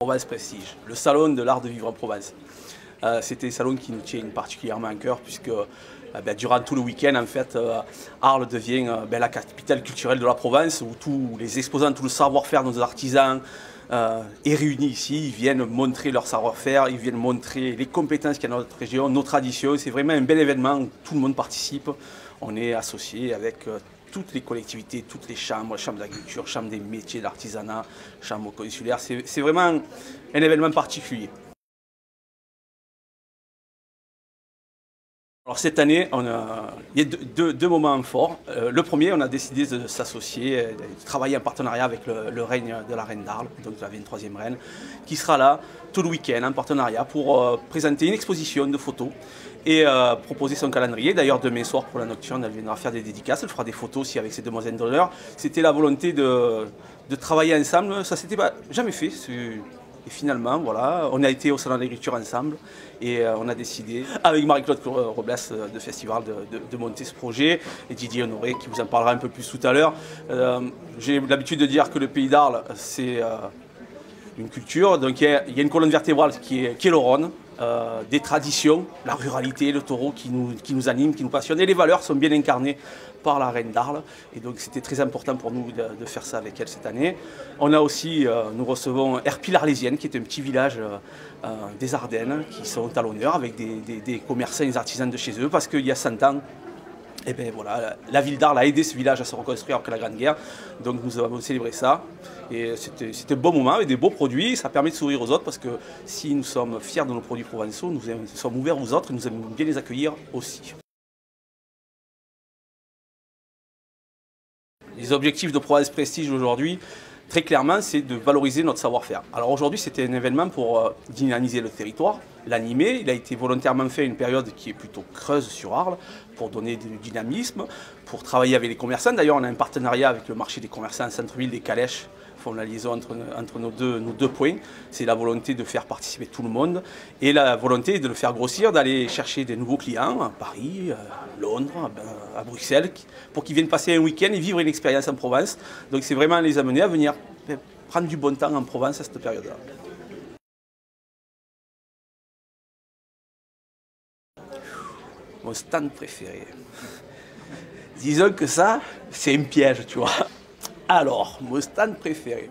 Provence Prestige, le salon de l'art de vivre en Provence. C'était un salon qui nous tient particulièrement à cœur puisque durant tout le week-end, en fait, Arles devient la capitale culturelle de la Provence où tous les exposants, tout le savoir-faire de nos artisans est réuni ici. Ils viennent montrer leur savoir-faire, ils viennent montrer les compétences qu'il y a dans notre région, nos traditions. C'est vraiment un bel événement où tout le monde participe. On est associé avec toutes les collectivités, toutes les chambres, chambres d'agriculture, chambres des métiers, de l'artisanat, chambres consulaires. C'est vraiment un événement particulier. Alors cette année, il y a deux moments forts. Le premier, on a décidé de s'associer, de travailler en partenariat avec le règne de la reine d'Arles, donc la 23e reine, qui sera là tout le week-end en partenariat pour présenter une exposition de photos et proposer son calendrier. D'ailleurs, demain soir pour la nocturne, elle viendra faire des dédicaces, elle fera des photos aussi avec ses demoiselles d'honneur. C'était la volonté de travailler ensemble, ça s'était jamais fait. Et finalement, voilà, on a été au Salon de l'Agriculture ensemble et on a décidé, avec Marie-Claude Robles de Festival, de monter ce projet. Et Didier Honoré, qui vous en parlera un peu plus tout à l'heure. J'ai l'habitude de dire que le pays d'Arles, c'est une culture. Donc il y a une colonne vertébrale qui est le Rhône, des traditions, la ruralité, le taureau qui nous anime, qui nous passionne. Et les valeurs sont bien incarnées par la reine d'Arles. Et donc c'était très important pour nous de faire ça avec elle cette année. On a aussi, nous recevons Erpil-Arlésienne, qui est un petit village des Ardennes, qui sont à l'honneur avec des commerçants et des artisans de chez eux, parce qu'il y a 100 ans, et bien voilà, la ville d'Arles a aidé ce village à se reconstruire après la Grande Guerre. Donc nous avons célébré ça. Et c'était un bon moment avec des beaux produits. Ça permet de sourire aux autres parce que si nous sommes fiers de nos produits provençaux, nous sommes ouverts aux autres et nous aimons bien les accueillir aussi. Les objectifs de Provence Prestige aujourd'hui, très clairement, c'est de valoriser notre savoir-faire. Alors aujourd'hui, c'était un événement pour dynamiser le territoire, l'animer. Il a été volontairement fait à une période qui est plutôt creuse sur Arles, pour donner du dynamisme, pour travailler avec les commerçants. D'ailleurs, on a un partenariat avec le marché des commerçants en centre-ville des Calèches, font la liaison entre nos deux points. C'est la volonté de faire participer tout le monde et la volonté de le faire grossir, d'aller chercher des nouveaux clients à Paris, Londres, à Bruxelles, pour qu'ils viennent passer un week-end et vivre une expérience en Provence. Donc c'est vraiment les amener à venir prendre du bon temps en Provence à cette période-là. Mon stand préféré. Disons que ça, c'est un piège, tu vois. Alors, mon stand préféré.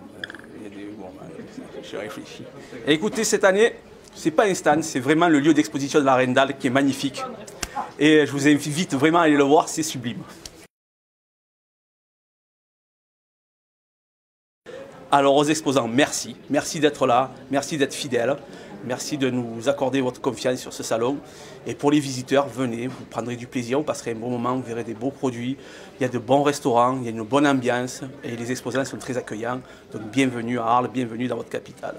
Je réfléchis. Et écoutez, cette année, c'est pas un stand, c'est vraiment le lieu d'exposition de la Reine d'Arles qui est magnifique. Et je vous invite vraiment à aller le voir, c'est sublime. Alors aux exposants, merci. Merci d'être là, merci d'être fidèles. Merci de nous accorder votre confiance sur ce salon. Et pour les visiteurs, venez, vous prendrez du plaisir, vous passerez un bon moment, vous verrez des beaux produits. Il y a de bons restaurants, il y a une bonne ambiance et les exposants sont très accueillants. Donc bienvenue à Arles, bienvenue dans votre capitale.